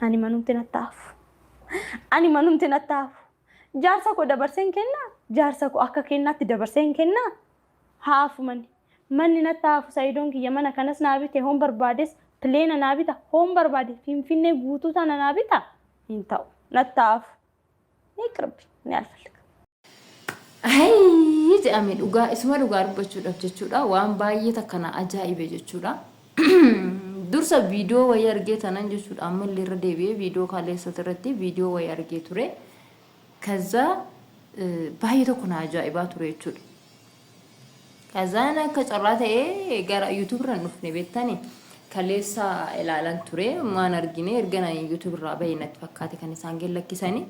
Ani manumti nattaafu. Ani manumti nattaafu. Jaarsa koo dabarseen kennaa. Jaarsa koo akka kennaatti dabarseen kennaa. Haafu manni nattaafu Saidoon kiyya mana kanas naa bite hoon barbaades pileena naa bita hoon barbaade Finfinnee guutuu sana naa bita hin ta'u nattaafu. Ni qirbi ni alfalka. Hai jedhame dhugaa isuma dhugaa dubbachuudhaaf jechuudha waan baay'ee takkana ajaa'ibe jechuudha. Dursa viidiyoo wayii argee tanan jechuudha ammallee irra deebi'ee viidiyoo kaleessatti irratti viidiyoo wayii argee ture. Kaza baay'ee tokko na ajaa'ibaa ture jechuudha. Kazaan akka carraa ta'ee gara YouTube irra dhufne beektani kaleessa ilaalan ture maan argine ergana YouTube irraa bahee natti fakkaate kan isaan gellakkisanii.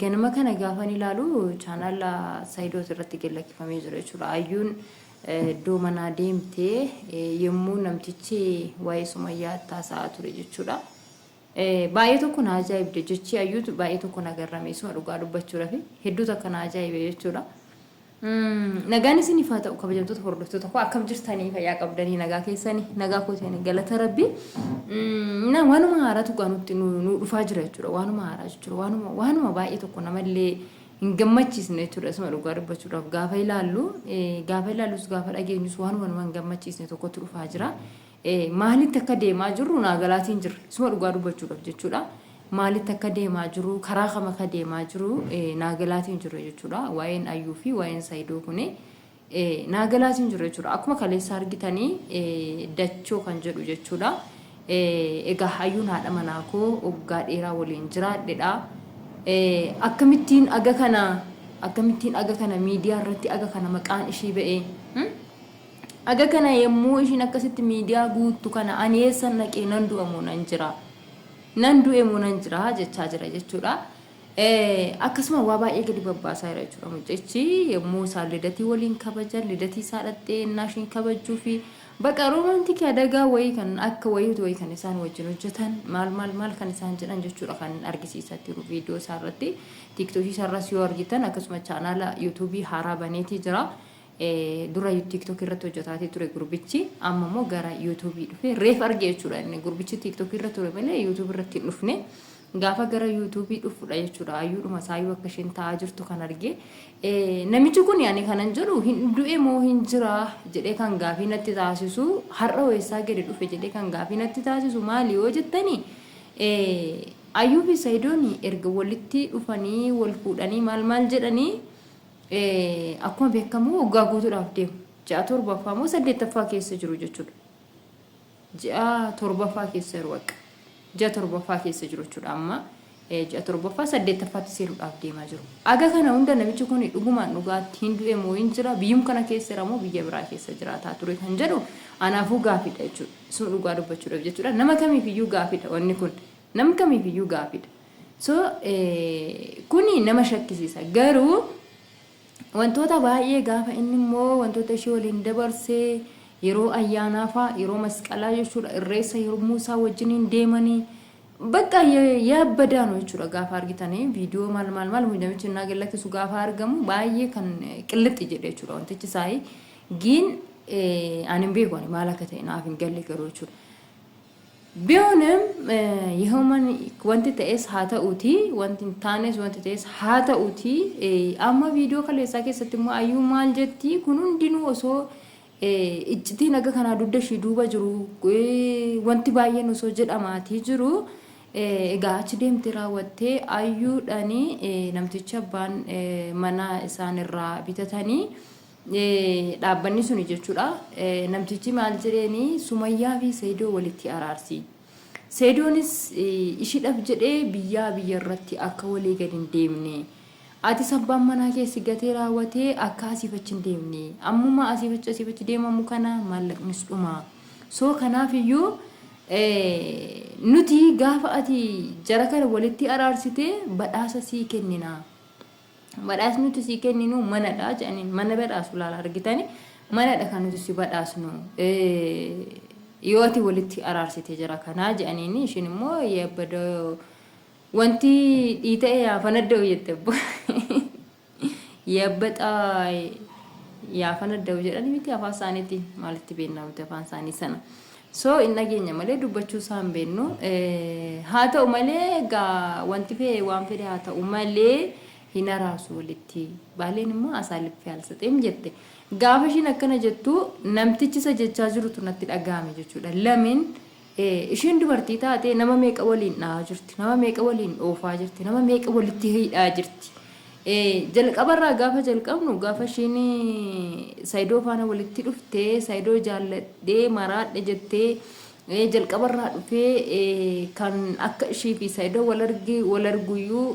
Ganama kana gaafan ilaalu chaanala Saidoo irratti gellakkifamee jira jechuudha. Ayyuun iddoo manaa deemtee yommuu namtichi waa'ee Sumayyaa taasaa ture jechuudha. Baay'ee tokko na ajaa'ibde jechi ayyuutu baay'ee tokko na garrame isuma dhugaa dubbachuudhaaf hedduu takka na ajaa'ibe jechuudha. Nagaan isiniif haa ta'u kabajamtoota hordoftoota koo akkam jirtanii fayyaa qabdanii nagaa keessanii nagaa kootanii galata rabbi waanuma haaraatu ganutti nu dhufaa jira jechuudha waanuma haaraa jechuudha waanuma baay'ee tokko namallee hin gammachiisne jechuudha isuma dhugaa dubbachuudhaaf gaafa ilaallus gaafa dhageenyus waanuma nama hin gammachiisne tokkotu dhufaa jira maalitti akka deemaa jirru naagalaatiin jirra isuma dhugaa dubbachuudhaaf jechuudha. Maalitti akka deemaa jiru karaa kama akka deemaa jiru naagalaatiin jiru jechuudha waa'een ayyuu fi waa'een Saidoo kuni naagalaatiin jiru jechuudha akkuma kaleessa argitanii dachoo kan jedhu jechuudha egaa ayyuun haadha manaa koo waggaa dheeraa waliin jiraadhedha akkamittiin aga kana miidiyaa irratti aga kana maqaan ishii ba'ee aga kana yemmuu ishiin akkasitti miidiyaa guuttu kana ani eessan naqee nan du'amu nan jira nan du'e moonan jira jechaa jira jechuudha. Akkasuma waa baay'ee gadi babbaasaa jira jechuudha muccichi yommuu isaan lidatii waliin kabajan lidatii isaa dhattee naashin kabajuu fi baqa roomantikii adagaa wayii kan akka wayii kan isaan wajjin hojjetan maal kan isaan jedhan jechuudha kan argisiisaa jiru viidiyoo isaa irratti TikTok isaa irratti yoo argitan akkasuma chaanala YouTube haaraa baneetii jira. Dura TikTok irratti hojjetaatee ture gurbichi amma immoo gara YouTube dhufe reef argee jechuudha inni gurbichi TikTok irratti ture malee YouTube irratti hin dhufne gaafa gara YouTube dhufudha jechuudha ayyuudhuma saayyuu akka isheen taa'aa jirtu kan argee namichi kun yaani kanan jedhu hin du'e moo hin jira jedhee kan gaafii natti taasisu har'a weessaa gadi dhufe jedhee kan gaafii natti taasisu maali yoo jettani ayyuu fi Saidoon erga walitti dhufanii wal fuudhanii maal jedhanii akkuma beekamu waggaa guutuudhaaf deemu ja'a torbaffaa moo saddeettaffaa keessa jiru jechuudha. Ja'a torbaffaa keessa jiru waqa ja'a torbaffaa keessa jiru jechuudha amma ja'a torbaffaa saddeettaffaatti seenuudhaaf deemaa jiru. Aga kana hunda namichi kun dhugumaan dhugaatti hin du'e moo hin jira biyyum kana keessa jira moo biyya biraa keessa jiraataa ture kan jedhu anaafuu gaafidha jechuudha. Sun dhugaa dubbachuudhaaf jechuudha nama kamiifiyyuu gaafidha wanni kun nama kamiifiyyuu gaafidha. So kuni nama shakkisiisa garuu wantoota baay'ee gaafa inni immoo wantoota ishee waliin dabarsee yeroo ayyaanaa fa'aa yeroo masqalaa jechuudha irreessa yommuu isaa wajjiniin deemanii bakka yaabbadaanu jechuudha gaafa argitanii viidiyoo maal namichi innaa gallakkisu gaafa argamu baay'ee kan qillixxi jedhe jechuudha wantichi isaa giin ani hin beeku maal akka ta'e naaf hin galle garuu jechuudha. ቢሆንም ይሄውማን ወንት ተኤስ ሃተኡቲ ወንት ታኔስ ወንት ተኤስ ሃተኡቲ አማ ቪዲዮ ከለሳ ከሰትሙ አዩ ማልጀቲ ኩኑን ዲኑ ኦሶ እጭቲ ነገ ከና ዱደሽ ዱባ ጅሩ ወንቲ ባየን ኦሶ ጀዳማቲ ጅሩ ጋች ደምቲ ራወቴ አዩ ዳኒ ነምቲቻ ባን መና ኢሳንራ ቢተታኒ dhaabbanni suni jechuudha namtichi maal jedheeni Sumayyaa fi Saidoo walitti araarsi Saidoonis ishiidhaaf jedhee biyya irratti akka walii gad hin deemne ati sabbaan manaa keessi gatee raawwatee akka asiifachi hin deemne ammuma asiifachi deemamu kana maallaqnis dhuma soo kanaaf iyyuu nuti gaafa ati jara kana walitti araarsite badhaasa sii kennina badhaas nuti si kenninu manadha jedhanii mana badhaasu laala argitani manadha kan nuti si badhaasnu yoo ati walitti araarsite jira kana jedhanii ishin immoo yabbada wanti dhiita'e yaafanaddaa'u jettebbo yabbata yaafanaddaa'u jedhanii miti afaan isaaniitiin maalitti beennaa miti afaan isaanii sana So in nageenya malee dubbachuu isaan beennu haa ta'u malee gaa wanti fee waan fedhe haa ta'u malee hin araasu walitti baaleen immoo asaaliffee alsaxeem jette gaafa ishiin akkana jettu namtichi isa jechaa jirutu natti dhaga'ame jechuudha lamin ishiin dubartii taate nama meeqa waliin dhahaa jirti nama meeqa waliin dhoofaa jirti nama meeqa walitti hidhaa jirti jalqabarraa gaafa jalqabnu gaafa ishiin saayidoo faana walitti dhuftee saayidoo jaalladhee maraadhe jettee jalqabarraa dhufee kan akka ishii fi saayidoo wal arguyyuu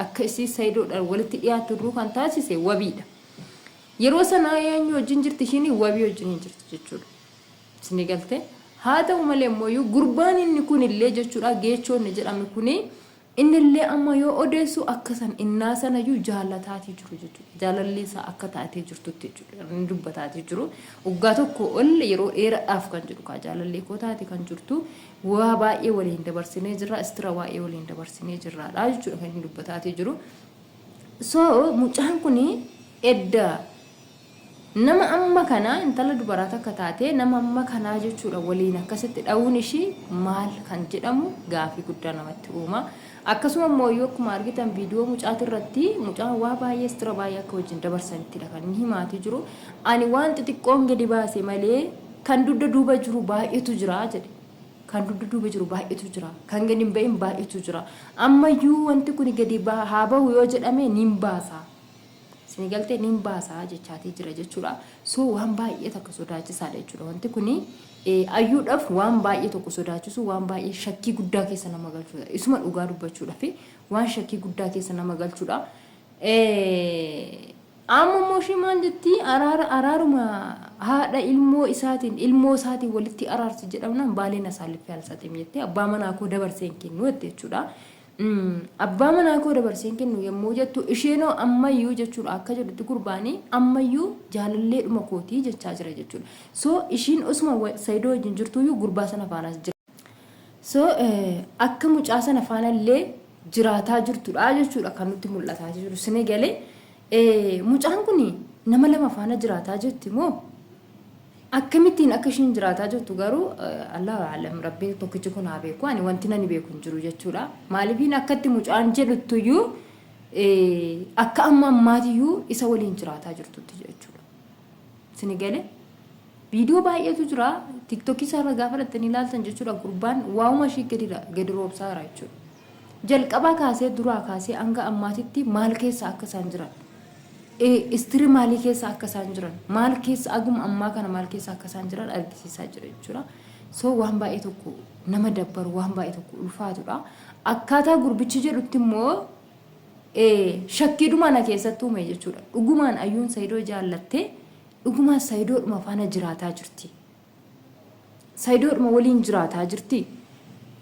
akka isii saayidoodhaan walitti dhiyaatu kan taasise wabiidha. Yeroo sanaa eenyu wajjin jirti ishiin wabii wajjin jirti jechuudha. Isin galtee haa ta'u malee immoo gurbaan inni kun illee jechuudha geechoonni jedhame kuni innillee amma yoo odeessu akkasan innaa sanayyuu jaallataatii jiru jechuudha. Jaalallee isaa akka taatee jirtutti jechuudha. Inni dubbataatii jiru. Waggaa tokko ol yeroo dheeraadhaaf kan jedhu kaa jaalallee koo taate kan jirtu waa baay'ee waliin dabarsinee jirra istira baay'ee waliin dabarsinee jirraadha jechuudha kan inni dubbataatii jiru. So mucaan kuni edda nama amma kana intala dubaraa takka taate nama amma kana jechuudha waliin akkasitti dhawuun ishii maal kan jedhamu gaafii guddaa namatti uuma. Akkasuma immoo yoo akkuma argitan viidiyoo mucaati irratti mucaan waa baay'ee istira baay'ee akka wajjin dabarsanitti kan inni himaatii jiru. Ani waan xixiqqoon gadi baase malee kan dugda duuba jiru baay'eetu jira jedhe. Kan dugda duuba jiru baay'eetu jira. Kan gadi hin bahin baay'eetu jira. Ammayyuu wanti kun gadi haa bahu yoo jedhame nin baasa. Isin galtee nin baasa jechaatii jira jechuudha. So waan baay'ee takka sodaachisaadha jechuudha. Wanti kuni ayyuudhaaf waan baay'ee tokko sodaachisu waan baay'ee shakkii guddaa keessa nama galchuudha. Isuma dhugaa dubbachuudhaaf waan shakkii guddaa keessa nama galchuudha. Amma mooshii maal jetti araaruma haadha ilmoo isaatiin walitti araarsi jedhamnaan baaleen asaaliffee alsaxeem jettee abbaa manaa koo dabarseen kennu jechuudha. Abbaa manaa koo dabarseen kennu yommuu jettu isheenoo ammayyuu jechuudha akka jedhutti gurbaanii ammayyuu jaalallee dhuma kootii jechaa jira jechuudha. So ishiin osuma saayidoo wajjin jirtuyyuu gurbaa sana faanas jira. So akka mucaa sana faanallee jiraataa jirtudha jechuudha kan nutti mul'ataa jiru. Sini galee mucaan kun nama lama faana jiraataa jirti moo akkamittiin akka ishiin jiraataa jirtu garuu Allahu a'lam rabbii tokkichi kun haa beeku ani wanti nani beeku hin jiru jechuudha. Maaliifin akkatti mucaan jedhuttuyuu akka amma ammaatiyyuu isa waliin jiraataa jirtutti jechuudha. Sini galee viidiyoo baay'eetu jira TikTok isaarra gaafa dhattanii ilaaltan jechuudha gurbaan waa'uma ishii gadi roobsaa jira jechuudha. Jalqabaa kaasee duraa kaasee hanga ammaatitti maal keessa akka isaan jiran istiri maalii keessa akka isaan jiran maal keessa aguma ammaa kana maal keessa akka isaan jiran argisiisaa jira jechuudha. So waan baay'ee tokko nama dabbaru waan baay'ee tokko ulfaatudha. Akkaataa gurbichi jedhutti immoo shakkiidhuma na keessatti uume jechuudha. Dhugumaan ayyuun saayidoo jaallattee dhugumaan saayidoodhuma faana jiraataa jirti. Saayidoodhuma waliin jiraataa jirti.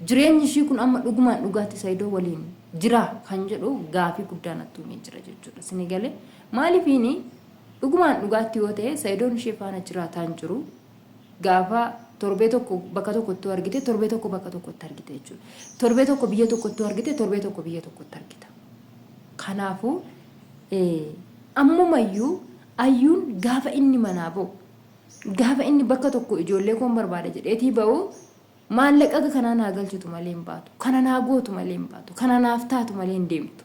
Jireenyi ishii kun amma dhugumaan dhugaatti saayidoo waliin jira kan jedhu gaafii guddaa natti uumee jira jechuudha. Sini galee maaliifini dhugumaan dhugaatti yoo ta'e saayidoon ishee faana jiraataa jiru gaafa torbee tokko bakka tokkotti argite torbee tokko bakka tokkotti argite jechuudha. Torbee tokko biyya tokkotti argite torbee tokko biyya tokkotti argita. Kanaafuu ammumayyuu ayyuun gaafa inni manaa ba'u gaafa inni bakka tokko ijoollee koon barbaada jedheetii ba'u maallaqa kana naa galchitu malee hin baatu kana naa gootu malee hin baatu kana naaf taatu malee hin deemtu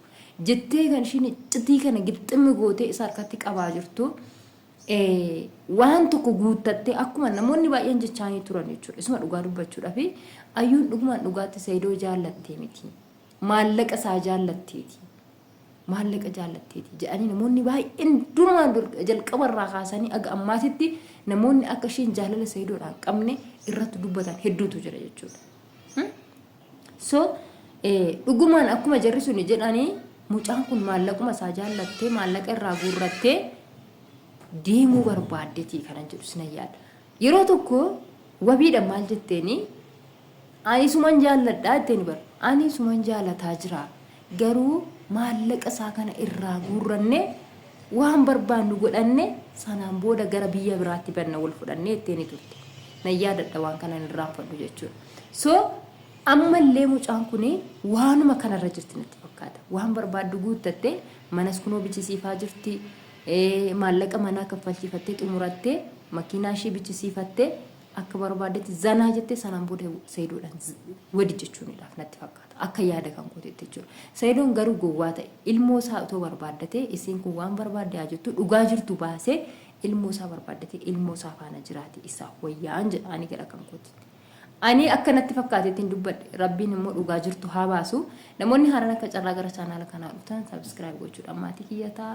jettee kan ishiin iccitii kana gixximmi gootee isa harkatti qabaa jirtu waan tokko guuttattee akkuma namoonni baay'een jechaanii turan jechuudha. Isuma dhugaa dubbachuudhaaf ayyuun dhugumaan dhugaatti saayidoo jaallattee miti maallaqa isaa jaallatteeti maallaqa jaallatteeti jedhanii namoonni baay'een durumaan jalqabarraa kaasanii aga ammaatitti namoonni akka ishiin jaalala saayidoodhaan qabne irratti dubbatan hedduutu jira jechuudha. So dhugumaan akkuma jarri suni jedhanii mucaan kun maallaquma isaa jaallattee maallaqa irraa guurrattee deemuu barbaaddetii kana jedhu sina yaada. Yeroo tokko wabiidha maal jetteeni ani suman jaalladhaa jetteeni bar ani suman jaalataa jira garuu maallaqa isaa kana irraa guurranne waan barbaannu godhanne sanaan booda gara biyya biraatti banna wal fudhanne jetteeni turte. Na yaadadha waan kana irraanfadhu jechuudha. So ammallee mucaan kun waanuma kanarra jirti natti fakkaata. Waan barbaaddu guuttattee manas kunoo bichisiifaa jirti. Maallaqa manaa kaffalchiifattee xumurattee makiinaa ishee bichisiifattee akka barbaadetti zanaa jettee sanaan booda Saidoodhaan wadi jechuunidhaaf natti fakkaata akka yaada kan gootetti jechuudha. Saidoon garuu gowwaa ta'e ilmoo isaa otoo barbaaddatee isiin kun waan barbaadde haa jettu dhugaa jirtu baasee ilmoo isaa barbaaddatee ilmoo isaa faana jiraate isaa wayyaan jedhaanii gara kan goote. Ani akka natti fakkaatetti dubbadhe rabbiin immoo dhugaa jirtu haa baasu. Namoonni haaraan akka carraa gara chaanaala kanaa dhuftan subscribe gochuudhaan maatii kiyyataa.